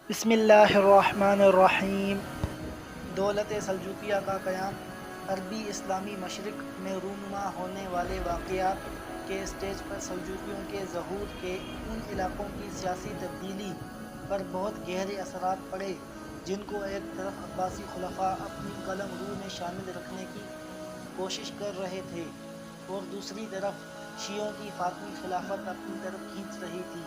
بسم اللہ الرحمن الرحیم۔ دولت سلجوقیہ کا قیام عربی اسلامی مشرق میں رونما ہونے والے واقعات کے اسٹیج پر سلجوقیوں کے ظہور کے ان علاقوں کی سیاسی تبدیلی پر بہت گہرے اثرات پڑے جن کو ایک طرف عباسی خلفاء اپنی قلم رو میں شامل رکھنے کی کوشش کر رہے تھے اور دوسری طرف شیعوں کی فاطمی خلافت اپنی طرف کھینچ رہی تھی۔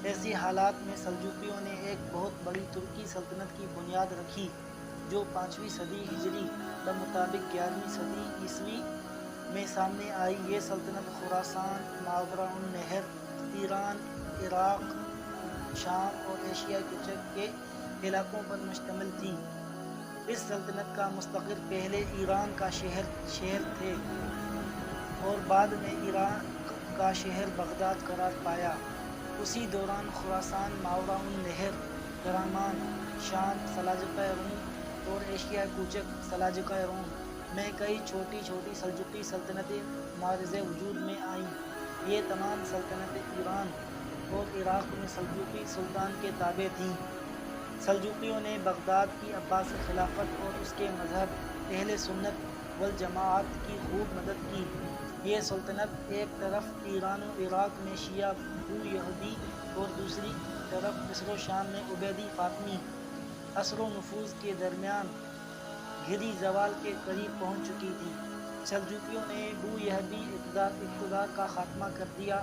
ایسی حالات میں سلجوقیوں نے ایک بہت بڑی ترکی سلطنت کی بنیاد رکھی جو 5ویں صدی ہجری بمطابق 11ویں صدی عیسوی میں سامنے آئی۔ یہ سلطنت خراسان، ماوراء النہر، ایران، عراق، شام اور ایشیا کچک کے علاقوں پر مشتمل تھی۔ اس سلطنت کا مستقر پہلے ایران کا شہر تھے اور بعد میں عراق کا شہر بغداد قرار پایا۔ اسی دوران خراسان، ماوراء النہر، کرمان، شام، سلاجقہ روم اور ایشیا کوچک سلاجقہ روم میں کئی چھوٹی چھوٹی سلجوقی سلطنتیں معرض وجود میں آئیں۔ یہ تمام سلطنتیں ایران اور عراق میں سلجوقی سلطان کے تابع تھیں۔ سلجوقیوں نے بغداد کی عباسی خلافت اور اس کے مذہب اہل سنت والجماعت کی خوب مدد کی۔ یہ سلطنت ایک طرف ایران و عراق میں شیعہ بویہودی اور دوسری طرف مصر و شام میں عبیدی فاطمی اثر و نفوذ کے درمیان گھری زوال کے قریب پہنچ چکی تھی۔ سلجوقیوں نے بویہودی اقتدار کا خاتمہ کر دیا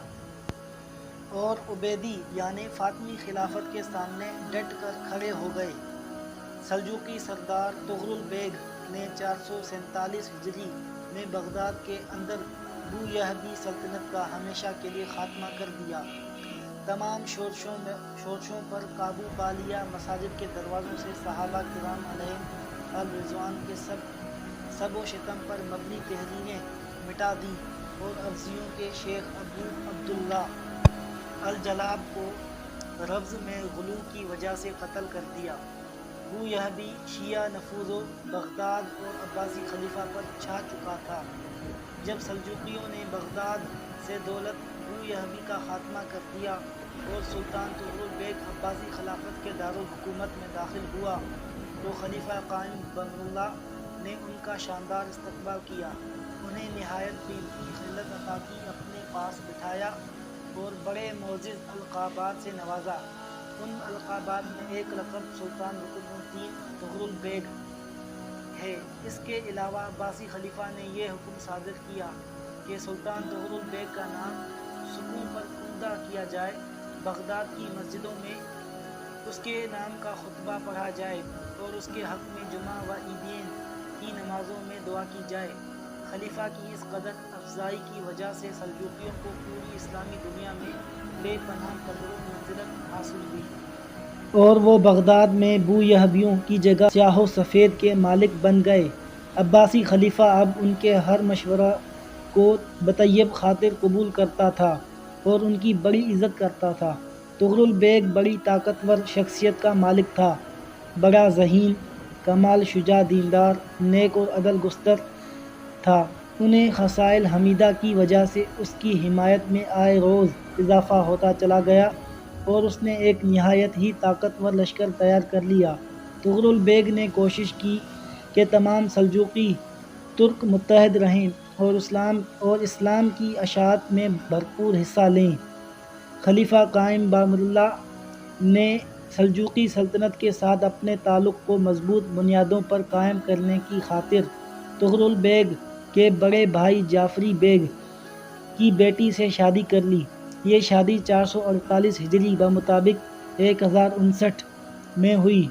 اور عبیدی یعنی فاطمی خلافت کے سامنے ڈٹ کر کھڑے ہو گئے۔ سلجوقی سردار طغرل بیگ نے 447 ہجری میں بغداد کے اندر بویہودی سلطنت کا ہمیشہ کے لیے خاتمہ کر دیا، تمام شورشوں پر قابو پا لیا، مساجد کے دروازوں سے صحابہ کرام علیہم الرضوان کے سب و شتم پر مبنی تحریریں مٹا دی اور ارزیوں کے شیخ ابو عبداللہ الجلاب کو رفض میں غلو کی وجہ سے قتل کر دیا۔ بویہودی شیعہ نفوذ بغداد اور عباسی خلیفہ پر چھا چکا تھا۔ جب سلجوقیوں نے بغداد سے دولت بویہودی کا خاتمہ کر دیا اور سلطان طغرل بیگ عباسی خلافت کے دارالحکومت میں داخل ہوا تو خلیفہ قائم بامر اللہ نے ان کا شاندار استقبال کیا، انہیں نہایت قیمتی خلعت عطا کی، اپنے پاس بٹھایا اور بڑے معزز القابات سے نوازا۔ ان القابات میں ایک لقب سلطان رکن الدین طغرل بیگ ہے۔ اس کے علاوہ عباسی خلیفہ نے یہ حکم صادر کیا کہ سلطان طغرل بیگ کا نام سکوں پر عمدہ کیا جائے، بغداد کی مسجدوں میں اس کے نام کا خطبہ پڑھا جائے اور اس کے حق میں جمعہ و عیدین کی نمازوں میں دعا کی جائے۔ خلیفہ کی اس قدر افزائی کی وجہ سے سلجوقیوں کو پوری اسلامی دنیا میں بے پناہ قدر و منزلت حاصل ہوئی اور وہ بغداد میں بویہودیوں کی جگہ سیاہ و سفید کے مالک بن گئے۔ عباسی خلیفہ اب ان کے ہر مشورہ کو بطیب خاطر قبول کرتا تھا اور ان کی بڑی عزت کرتا تھا۔ طغرل بیگ بڑی طاقتور شخصیت کا مالک تھا، بڑا ذہین، کمال شجاع، دیندار، نیک اور عدل گستر تھا۔ انہیں خصائل حمیدہ کی وجہ سے اس کی حمایت میں آئے روز اضافہ ہوتا چلا گیا اور اس نے ایک نہایت ہی طاقتور لشکر تیار کر لیا۔ طغرل بیگ نے کوشش کی کہ تمام سلجوقی ترک متحد رہیں اور اسلام کی اشاعت میں بھرپور حصہ لیں۔ خلیفہ قائم بامر اللہ نے سلجوقی سلطنت کے ساتھ اپنے تعلق کو مضبوط بنیادوں پر قائم کرنے کی خاطر طغرل بیگ کے بڑے بھائی جعفری بیگ کی بیٹی سے شادی کر لی۔ یہ شادی 448 ہجری بمطابق 1059 میں ہوئی۔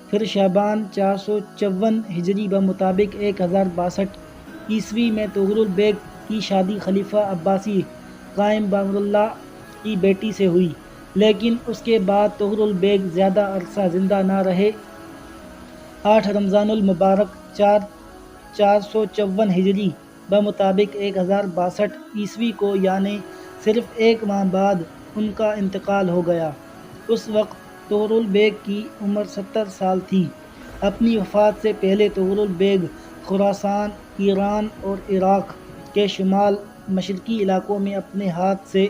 پھر شعبان 454 ہجری بمطابق 1062 عیسوی میں طغرل بیگ کی شادی خلیفہ عباسی قائم بامر اللہ کی بیٹی سے ہوئی، لیکن اس کے بعد طغرل بیگ زیادہ عرصہ زندہ نہ رہے۔ 8 رمضان المبارک 454 ہجری بمطابق 1062 عیسوی کو یعنی صرف ایک ماہ بعد ان کا انتقال ہو گیا۔ اس وقت طغرل بیگ کی عمر 70 سال تھی۔ اپنی وفات سے پہلے طغرل بیگ خراسان، ایران اور عراق کے شمال مشرقی علاقوں میں اپنے ہاتھ سے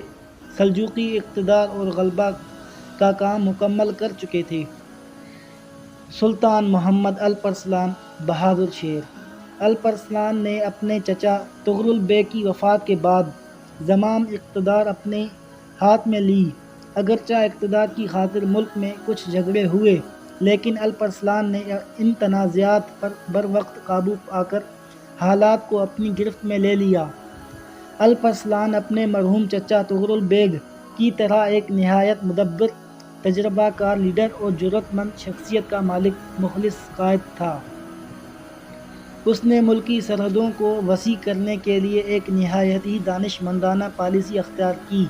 سلجوقی اقتدار اور غلبہ کا کام مکمل کر چکے تھے۔ سلطان محمد الپرسلان بہادر شیر الپرسلان نے اپنے چچا طغرل بیگ کی وفات کے بعد زمام اقتدار اپنے ہاتھ میں لی۔ اگرچہ اقتدار کی خاطر ملک میں کچھ جھگڑے ہوئے، لیکن الپرسلان نے ان تنازعات پر بروقت قابو پا کر حالات کو اپنی گرفت میں لے لیا۔ الپرسلان اپنے مرحوم چچا طغرل بیگ کی طرح ایک نہایت مدبر، تجربہ کار لیڈر اور جرأت مند شخصیت کا مالک مخلص قائد تھا۔ اس نے ملکی سرحدوں کو وسیع کرنے کے لیے ایک نہایت ہی دانش مندانہ پالیسی اختیار کی۔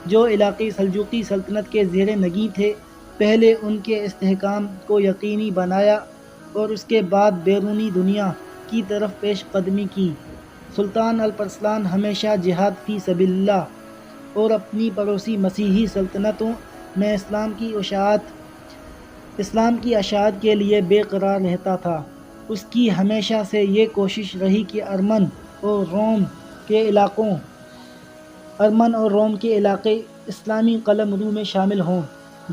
جو علاقے سلجوقی سلطنت کے زیر نگیں تھے، پہلے ان کے استحکام کو یقینی بنایا اور اس کے بعد بیرونی دنیا کی طرف پیش قدمی کی۔ سلطان الپرسلان ہمیشہ جہاد فی سبیل اللہ اور اپنی پڑوسی مسیحی سلطنتوں میں اسلام کی اشاعت کے لیے بے قرار رہتا تھا۔ اس کی ہمیشہ سے یہ کوشش رہی کہ ارمن اور روم کے علاقے اسلامی قلمرو میں شامل ہوں۔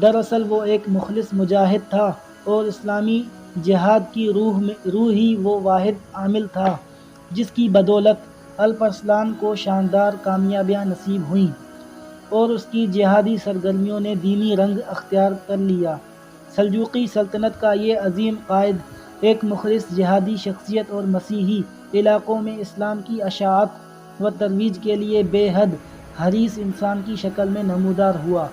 دراصل وہ ایک مخلص مجاہد تھا اور اسلامی جہاد کی روح ہی وہ واحد عامل تھا جس کی بدولت الپرسلان کو شاندار کامیابیاں نصیب ہوئیں اور اس کی جہادی سرگرمیوں نے دینی رنگ اختیار کر لیا۔ سلجوقی سلطنت کا یہ عظیم قائد ایک مخلص جہادی شخصیت اور مسیحی علاقوں میں اسلام کی اشاعت و ترویج کے لیے بے حد حریص انسان کی شکل میں نمودار ہوا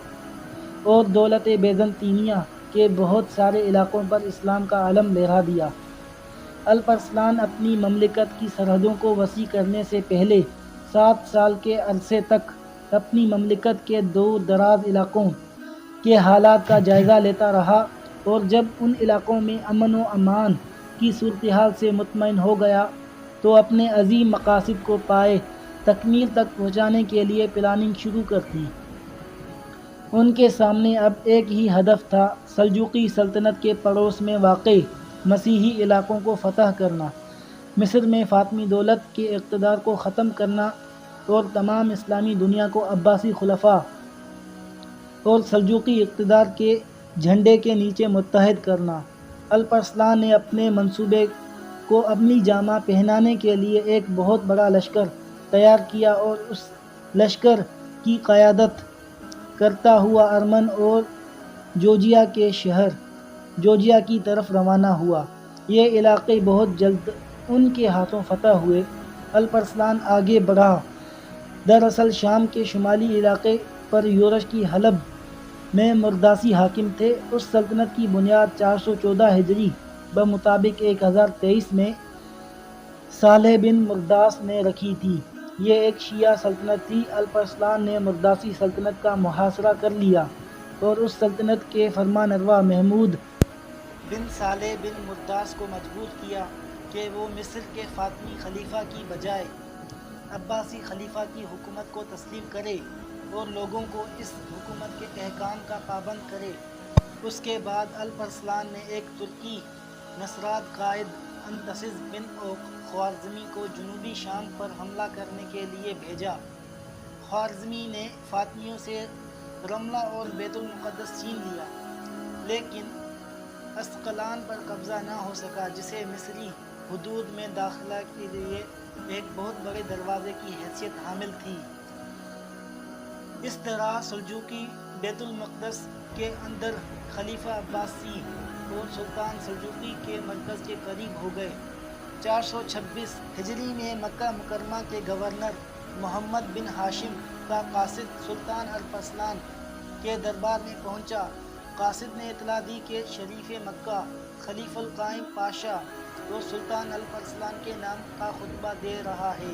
اور دولت بیزنطینیہ کے بہت سارے علاقوں پر اسلام کا علم لہرا دیا۔ الپرسلان اپنی مملکت کی سرحدوں کو وسیع کرنے سے پہلے 7 سال کے عرصے تک اپنی مملکت کے دور دراز علاقوں کے حالات کا جائزہ لیتا رہا اور جب ان علاقوں میں امن و امان کی صورتحال سے مطمئن ہو گیا تو اپنے عظیم مقاصد کو پائے تکمیل تک پہنچانے کے لیے پلاننگ شروع کر دی۔ ان کے سامنے اب ایک ہی ہدف تھا، سلجوقی سلطنت کے پڑوس میں واقع مسیحی علاقوں کو فتح کرنا، مصر میں فاطمی دولت کے اقتدار کو ختم کرنا اور تمام اسلامی دنیا کو عباسی خلفاء اور سلجوقی اقتدار کے جھنڈے کے نیچے متحد کرنا۔ الپرسلان نے اپنے منصوبے کو عملی جامہ پہنانے کے لیے ایک بہت بڑا لشکر تیار کیا اور اس لشکر کی قیادت کرتا ہوا ارمن اور جورجیا کے شہر جورجیا کی طرف روانہ ہوا۔ یہ علاقے بہت جلد ان کے ہاتھوں فتح ہوئے۔ الپرسلان آگے بڑھا۔ دراصل شام کے شمالی علاقے پر یورش کی حلب میں مرداسی حاکم تھے۔ اس سلطنت کی بنیاد 414 ہجری بمطابق 1023 میں صالح بن مرداس نے رکھی تھی۔ یہ ایک شیعہ سلطنت تھی۔ الپرسلان نے مرداسی سلطنت کا محاصرہ کر لیا اور اس سلطنت کے فرمانروا محمود بن صالح بن مرداس کو مجبور کیا کہ وہ مصر کے فاطمی خلیفہ کی بجائے عباسی خلیفہ کی حکومت کو تسلیم کرے اور لوگوں کو اس حکومت کے احکام کا پابند کرے۔ اس کے بعد الپرسلان نے ایک ترکی نژاد قائد انتسز بن خوارزمی کو جنوبی شام پر حملہ کرنے کے لیے بھیجا۔ خوارزمی نے فاطمیوں سے رملہ اور بیت المقدس چھین لیا، لیکن اسقلان پر قبضہ نہ ہو سکا، جسے مصری حدود میں داخلہ کے لیے ایک بہت بڑے دروازے کی حیثیت حامل تھی۔ اس طرح سلجوقی بیت المقدس کے اندر خلیفہ عباسی اور سلطان سلجوقی کے مرکز کے قریب ہو گئے۔ 426 ہجری میں مکہ مکرمہ کے گورنر محمد بن ہاشم کا قاصد سلطان الپرسلان کے دربار میں پہنچا۔ قاصد نے اطلاع دی کہ شریف مکہ خلیفہ القائم پاشا اور سلطان الپرسلان کے نام کا خطبہ دے رہا ہے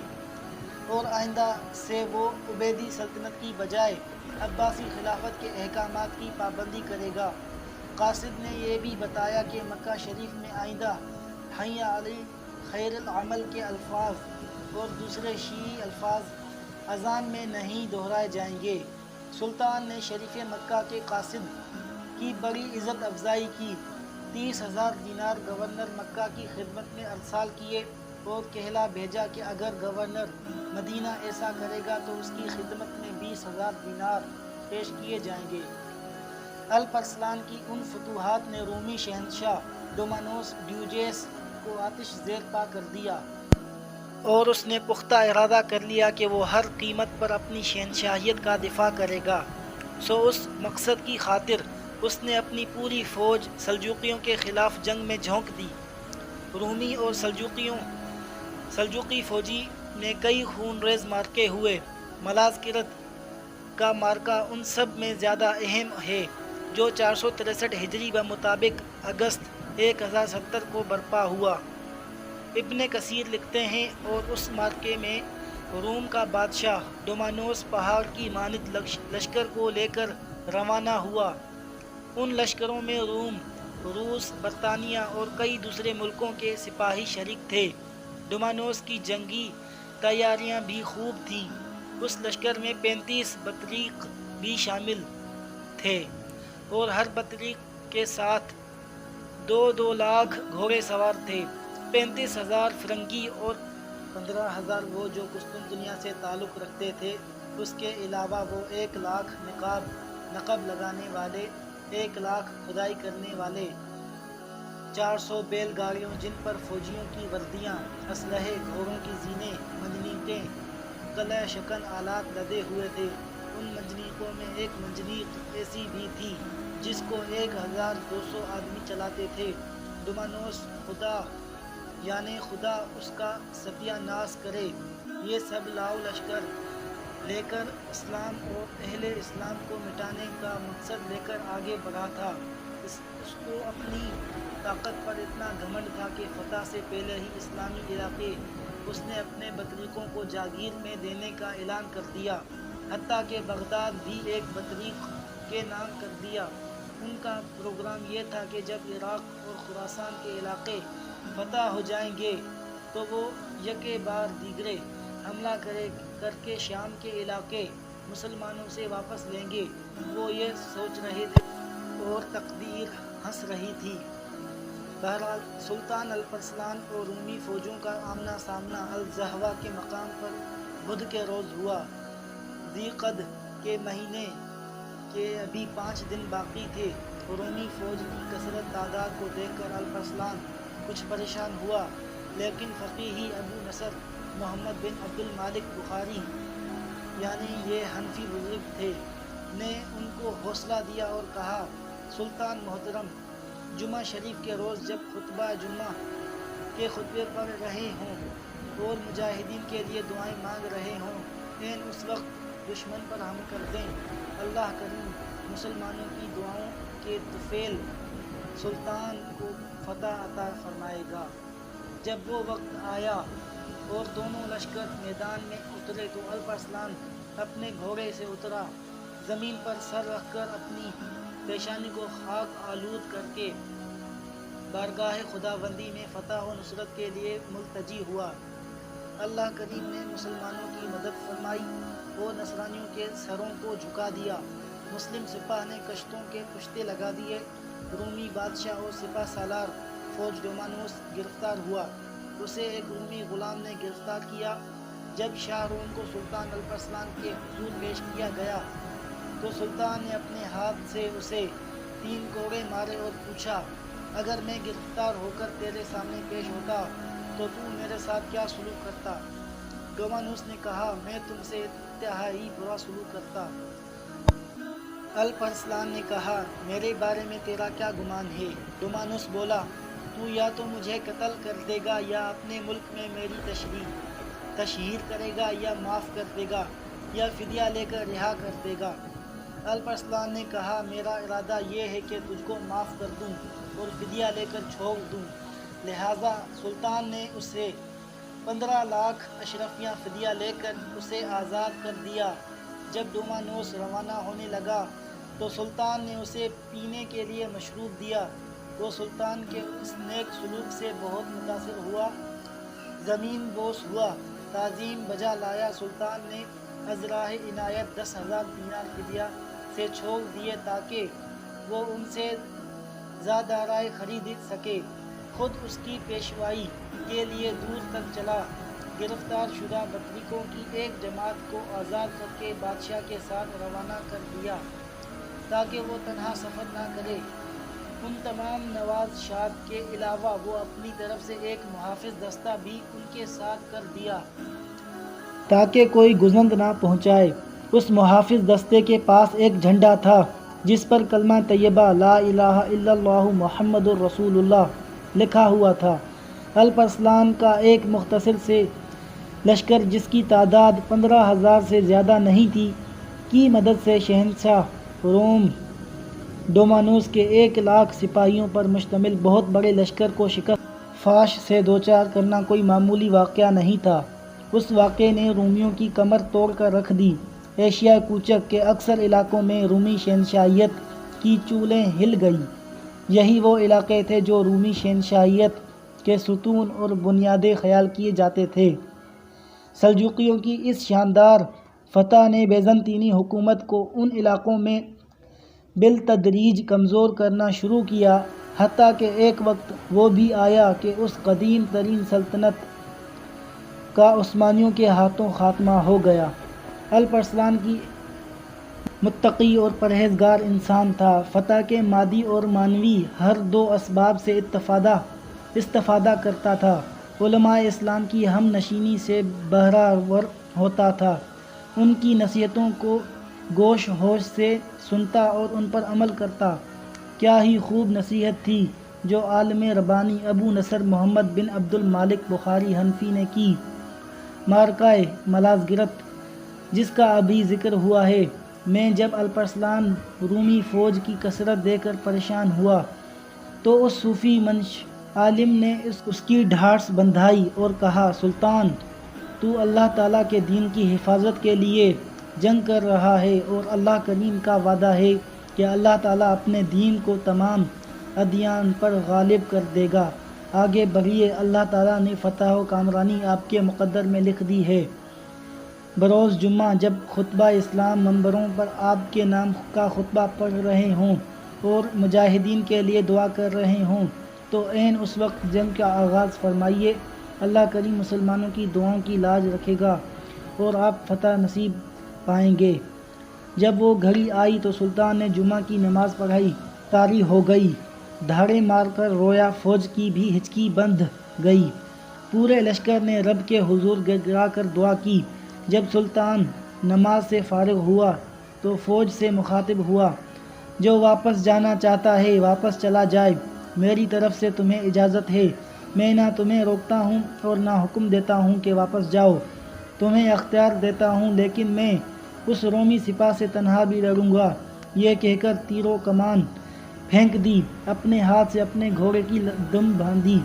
اور آئندہ سے وہ عبیدی سلطنت کی بجائے عباسی خلافت کے احکامات کی پابندی کرے گا۔ قاصد نے یہ بھی بتایا کہ مکہ شریف میں آئندہ حی علی خیر العمل کے الفاظ اور دوسرے شیعی الفاظ اذان میں نہیں دہرائے جائیں گے۔ سلطان نے شریف مکہ کے قاصد کی بڑی عزت افزائی کی، 30,000 دینار گورنر مکہ کی خدمت میں ارسال کیے اور کہلا بھیجا کہ اگر گورنر مدینہ ایسا کرے گا تو اس کی خدمت میں 20,000 دینار پیش کیے جائیں گے۔ الپرسلان کی ان فتوحات نے رومی شہنشاہ ڈومانوس ڈیوجیس کو آتش زیر پا کر دیا اور اس نے پختہ ارادہ کر لیا کہ وہ ہر قیمت پر اپنی شہنشاہیت کا دفاع کرے گا۔ اس مقصد کی خاطر اس نے اپنی پوری فوج سلجوقیوں کے خلاف جنگ میں جھونک دی۔ رومی اور سلجوقی فوجی میں کئی خون ریز مارکے ہوئے۔ ملازکرت کا مارکہ ان سب میں زیادہ اہم ہے جو 463 ہجری بمطابق اگست 1070 کو برپا ہوا۔ ابن کثیر لکھتے ہیں اور اس مارکے میں روم کا بادشاہ ڈومانوس پہاڑ کی مانند لشکر کو لے کر روانہ ہوا۔ ان لشکروں میں روم، روس، برطانیہ اور کئی دوسرے ملکوں کے سپاہی شریک تھے۔ ڈومانوس کی جنگی تیاریاں بھی خوب تھیں۔ اس لشکر میں 35 بطریق بھی شامل تھے اور ہر بطریق کے ساتھ 2 لاکھ گھوڑے سوار تھے۔ 35,000 فرنگی اور 15,000 وہ جو قسطنطنیہ سے تعلق رکھتے تھے۔ اس کے علاوہ وہ 1 لاکھ نقب لگانے والے، 1 لاکھ کھدائی کرنے والے، 400 بیل گاڑیوں جن پر فوجیوں کی وردیاں، اسلحے، گھوڑوں کی زینیں، منجنیقیں، قلعہ شکن آلات لدے ہوئے تھے۔ ان منجنیقوں میں ایک منجنیق ایسی بھی تھی جس کو 1200 آدمی چلاتے تھے۔ ڈومانوس خدا اس کا ستیہ ناش کرے، یہ سب لاؤ لشکر لے کر اسلام اور اہل اسلام کو مٹانے کا مقصد لے کر آگے بڑھا تھا۔ اس کو اپنی طاقت پر اتنا گھمنڈ تھا کہ فتح سے پہلے ہی اسلامی علاقے اس نے اپنے بطریقوں کو جاگیر میں دینے کا اعلان کر دیا، حتیٰ کہ بغداد بھی ایک بطریق کے نام کر دیا۔ ان کا پروگرام یہ تھا کہ جب عراق اور خراسان کے علاقے فتح ہو جائیں گے تو وہ یکے بار دیگرے حملہ کر کے شام کے علاقے مسلمانوں سے واپس لیں گے۔ وہ یہ سوچ رہے تھے اور تقدیر ہنس رہی تھی۔ بہرحال سلطان الپرسلان اور رومی فوجوں کا آمنا سامنا الزہوہ کے مقام پر بدھ کے روز ہوا۔ ذی قعدہ کے مہینے کے ابھی 5 دن باقی تھے۔ رومی فوج کی کثرت تعداد کو دیکھ کر الپرسلان کچھ پریشان ہوا، لیکن فقیہی ابو نصر محمد بن عبد المالک بخاری، یعنی یہ حنفی بزرگ تھے، نے ان کو حوصلہ دیا اور کہا، سلطان محترم، جمعہ شریف کے روز جب خطبہ جمعہ کے خطبے پڑھ رہے ہوں اور مجاہدین کے لیے دعائیں مانگ رہے ہوں، اس وقت دشمن پر حملہ کر دیں۔ اللہ کریم مسلمانوں کی دعاؤں کے طفیل سلطان کو فتح عطا فرمائے گا۔ جب وہ وقت آیا اور دونوں لشکر میدان میں اترے تو الپرسلان اپنے گھوڑے سے اترا، زمین پر سر رکھ کر اپنی پیشانی کو خاک آلود کر کے بارگاہ خداوندی میں فتح و نصرت کے لیے ملتجی ہوا۔ اللہ کریم نے مسلمانوں کی مدد فرمائی اور نصرانیوں کے سروں کو جھکا دیا۔ مسلم سپاہ نے کشتوں کے پشتے لگا دیے۔ رومی بادشاہ اور سپہ سالار فوج ڈومانوس گرفتار ہوا۔ اسے ایک رومی غلام نے گرفتار کیا۔ جب شاہ روم کو سلطان الپرسلان کے حضور پیش کیا گیا تو سلطان نے اپنے ہاتھ سے اسے 3 کوڑے مارے اور پوچھا، اگر میں گرفتار ہو کر تیرے سامنے پیش ہوتا تو میرے ساتھ کیا سلوک کرتا؟ ڈومانوس نے کہا، میں تم سے انتہائی برا سلوک کرتا۔ الپرسلان نے کہا، میرے بارے میں تیرا کیا گمان ہے؟ ڈومانوس بولا، تو یا تو مجھے قتل کر دے گا یا اپنے ملک میں میری تشہیر کرے گا یا معاف کر دے گا یا فدیہ لے کر رہا کر دے گا۔ الپرسلان نے کہا، میرا ارادہ یہ ہے کہ تجھ کو معاف کر دوں اور فدیہ لے کر چھوڑ دوں۔ لہٰذا سلطان نے اسے 15 لاکھ اشرفیاں فدیہ لے کر اسے آزاد کر دیا۔ جب ڈومانوس روانہ ہونے لگا تو سلطان نے اسے پینے کے لیے مشروب دیا۔ وہ سلطان کے اس نیک سلوک سے بہت متاثر ہوا، زمین بوس ہوا، تعظیم بجا لایا۔ سلطان نے ازراہ عنایت 10,000 دینار فدیہ سے چھوڑ دیے تاکہ وہ ان سے زادارائے خرید سکے۔ خود اس کی پیشوائی کے لیے دور تک چلا۔ گرفتار شدہ بطریقوں کی ایک جماعت کو آزاد کر کے بادشاہ کے ساتھ روانہ کر دیا۔ تاکہ وہ تنہا سفر نہ کرے۔ ان تمام نوازشات کے علاوہ وہ اپنی طرف سے ایک محافظ دستہ بھی ان کے ساتھ کر دیا تاکہ کوئی گزند نہ پہنچائے۔ اس محافظ دستے کے پاس ایک جھنڈا تھا جس پر کلمہ طیبہ لا الہ الا اللہ محمد الرسول اللہ لکھا ہوا تھا۔ الپ ارسلان کا ایک مختصر سے لشکر جس کی تعداد 15,000 سے زیادہ نہیں تھی کی مدد سے شہنشاہ روم ڈومانوس کے 1,00,000 سپاہیوں پر مشتمل بہت بڑے لشکر کو شکست فاش سے دوچار کرنا کوئی معمولی واقعہ نہیں تھا۔ اس واقعے نے رومیوں کی کمر توڑ کر رکھ دی۔ ایشیا کوچک کے اکثر علاقوں میں رومی شہنشاہیت کی چولیں ہل گئیں۔ یہی وہ علاقے تھے جو رومی شہنشاہیت کے ستون اور بنیادیں خیال کیے جاتے تھے۔ سلجوقیوں کی اس شاندار فتح نے بیزنطینی حکومت کو ان علاقوں میں بالتدریج کمزور کرنا شروع کیا، حتیٰ کہ ایک وقت وہ بھی آیا کہ اس قدیم ترین سلطنت کا عثمانیوں کے ہاتھوں خاتمہ ہو گیا۔ الپ ارسلان کی متقی اور پرہیزگار انسان تھا۔ فتح کے مادی اور معنوی ہر دو اسباب سے استفادہ کرتا تھا۔ علماء اسلام کی ہم نشینی سے بہرہ ہوتا تھا، ان کی نصیحتوں کو گوش ہوش سے سنتا اور ان پر عمل کرتا۔ کیا ہی خوب نصیحت تھی جو عالم ربانی ابو نصر محمد بن عبد المالک بخاری حنفی نے کی۔ معرکہ ملازگرت جس کا ابھی ذکر ہوا ہے میں جب الپ ارسلان رومی فوج کی کثرت دیکھ کر پریشان ہوا تو اس صوفی منش عالم نے اس کی ڈھارس بندھائی اور کہا، سلطان، تو اللہ تعالیٰ کے دین کی حفاظت کے لیے جنگ کر رہا ہے اور اللہ کریم کا وعدہ ہے کہ اللہ تعالیٰ اپنے دین کو تمام ادیان پر غالب کر دے گا۔ آگے بڑھیے، اللہ تعالیٰ نے فتح و کامرانی آپ کے مقدر میں لکھ دی ہے۔ بروز جمعہ جب خطبہ اسلام منبروں پر آپ کے نام کا خطبہ پڑھ رہے ہوں اور مجاہدین کے لیے دعا کر رہے ہوں تو عین اس وقت جنگ کا آغاز فرمائیے۔ اللہ کریم مسلمانوں کی دعاؤں کی لاج رکھے گا اور آپ فتح نصیب پائیں گے۔ جب وہ گھڑی آئی تو سلطان نے جمعہ کی نماز پڑھائی۔ طاری ہو گئی، دھاڑے مار کر رویا، فوج کی بھی ہچکی بندھ گئی۔ پورے لشکر نے رب کے حضور گڑگڑا کر دعا کی۔ جب سلطان نماز سے فارغ ہوا تو فوج سے مخاطب ہوا، جو واپس جانا چاہتا ہے واپس چلا جائے، میری طرف سے تمہیں اجازت ہے۔ میں نہ تمہیں روکتا ہوں اور نہ حکم دیتا ہوں کہ واپس جاؤ، تمہیں اختیار دیتا ہوں، لیکن میں اس رومی سپاہ سے تنہا بھی لڑوں گا۔ یہ کہہ کر تیر و کمان پھینک دی، اپنے ہاتھ سے اپنے گھوڑے کی دم باندھی،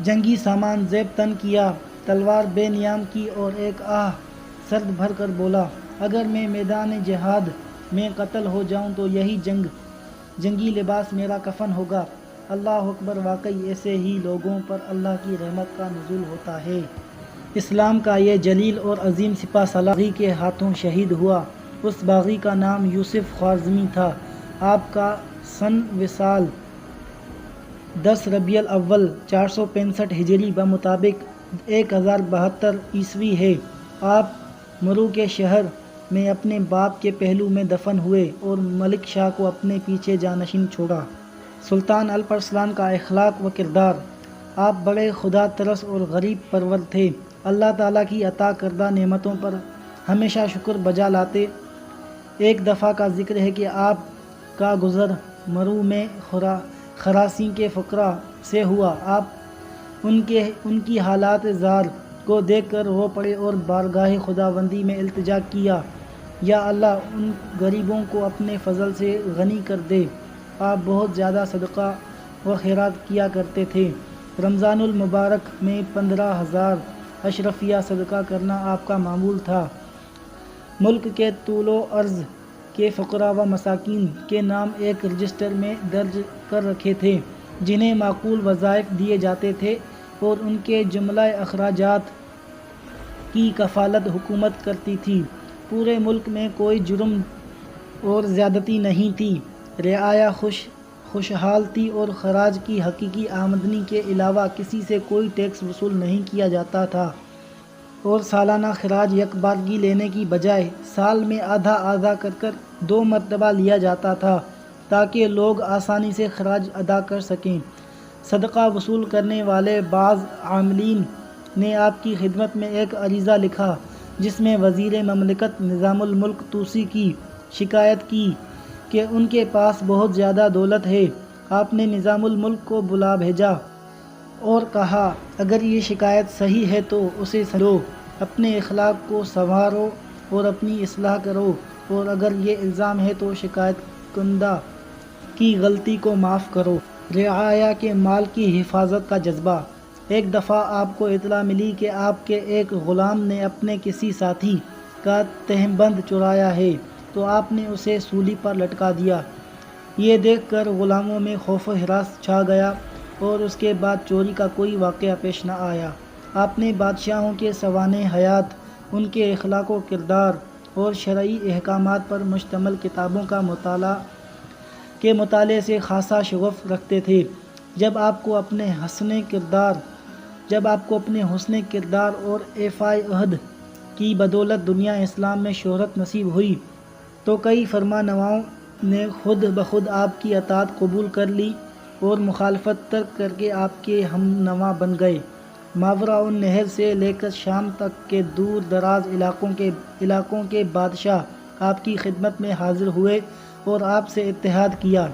جنگی سامان زیب تن کیا، تلوار بے نیام کی اور ایک آہ سرد بھر کر بولا، اگر میں میدان جہاد میں قتل ہو جاؤں تو یہی جنگی لباس میرا کفن ہوگا۔ اللہ اکبر، واقعی ایسے ہی لوگوں پر اللہ کی رحمت کا نزول ہوتا ہے۔ اسلام کا یہ جلیل اور عظیم سپاہ سالار باغی کے ہاتھوں شہید ہوا۔ اس باغی کا نام یوسف خوارزمی تھا۔ آپ کا سن وصال 10 ربیع الاول 465 ہجری بمطابق 1072 عیسوی ہے۔ آپ مرو کے شہر میں اپنے باپ کے پہلو میں دفن ہوئے اور ملک شاہ کو اپنے پیچھے جانشین چھوڑا۔ سلطان الپ ارسلان کا اخلاق و کردار۔ آپ بڑے خدا ترس اور غریب پرور تھے۔ اللہ تعالیٰ کی عطا کردہ نعمتوں پر ہمیشہ شکر بجا لاتے۔ ایک دفعہ کا ذکر ہے کہ آپ کا گزر مرو میں خراسیں کے فقراء سے ہوا۔ آپ ان کی حالات زار کو دیکھ کر رو پڑے اور بارگاہ خداوندی میں التجا کیا، یا اللہ ان غریبوں کو اپنے فضل سے غنی کر دے۔ آپ بہت زیادہ صدقہ و خیرات کیا کرتے تھے۔ رمضان المبارک میں 15,000 اشرفیہ صدقہ کرنا آپ کا معمول تھا۔ ملک کے طول و عرض کے فقراء و مساکین کے نام ایک رجسٹر میں درج کر رکھے تھے، جنہیں معقول وظائف دیے جاتے تھے اور ان کے جملہ اخراجات کی کفالت حکومت کرتی تھی۔ پورے ملک میں کوئی جرم اور زیادتی نہیں تھی، رعایا خوشحال تھی اور خراج کی حقیقی آمدنی کے علاوہ کسی سے کوئی ٹیکس وصول نہیں کیا جاتا تھا۔ اور سالانہ خراج یک بارگی لینے کی بجائے سال میں آدھا آدھا کر 2 مرتبہ لیا جاتا تھا تاکہ لوگ آسانی سے خراج ادا کر سکیں۔ صدقہ وصول کرنے والے بعض عاملین نے آپ کی خدمت میں ایک عریضہ لکھا جس میں وزیر مملکت نظام الملک توسی کی شکایت کی کہ ان کے پاس بہت زیادہ دولت ہے۔ آپ نے نظام الملک کو بلا بھیجا اور کہا اگر یہ شکایت صحیح ہے تو اسے سمجھو، اپنے اخلاق کو سنوارو اور اپنی اصلاح کرو، اور اگر یہ الزام ہے تو شکایت کنندہ کی غلطی کو معاف کرو۔ رعایا کے مال کی حفاظت کا جذبہ۔ ایک دفعہ آپ کو اطلاع ملی کہ آپ کے ایک غلام نے اپنے کسی ساتھی کا تہبند چرایا ہے تو آپ نے اسے سولی پر لٹکا دیا۔ یہ دیکھ کر غلاموں میں خوف و ہراس چھا گیا اور اس کے بعد چوری کا کوئی واقعہ پیش نہ آیا۔ آپ نے بادشاہوں کے سوانح حیات، ان کے اخلاق و کردار اور شرعی احکامات پر مشتمل کتابوں کا مطالعے سے خاصا شغف رکھتے تھے۔ جب آپ کو اپنے حسن کردار اور ایفائے عہد کی بدولت دنیا اسلام میں شہرت نصیب ہوئی تو کئی فرمانرواؤں نے خود بخود آپ کی اطاعت قبول کر لی اور مخالفت ترک کر کے آپ کے ہم نوا بن گئے۔ ماوراء النہر سے لے کر شام تک کے دور دراز علاقوں کے بادشاہ آپ کی خدمت میں حاضر ہوئے اور آپ سے اتحاد کیا۔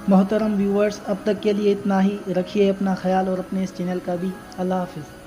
محترم ویورز، اب تک کے لیے اتنا ہی۔ رکھیے اپنا خیال اور اپنے اس چینل کا بھی۔ اللہ حافظ۔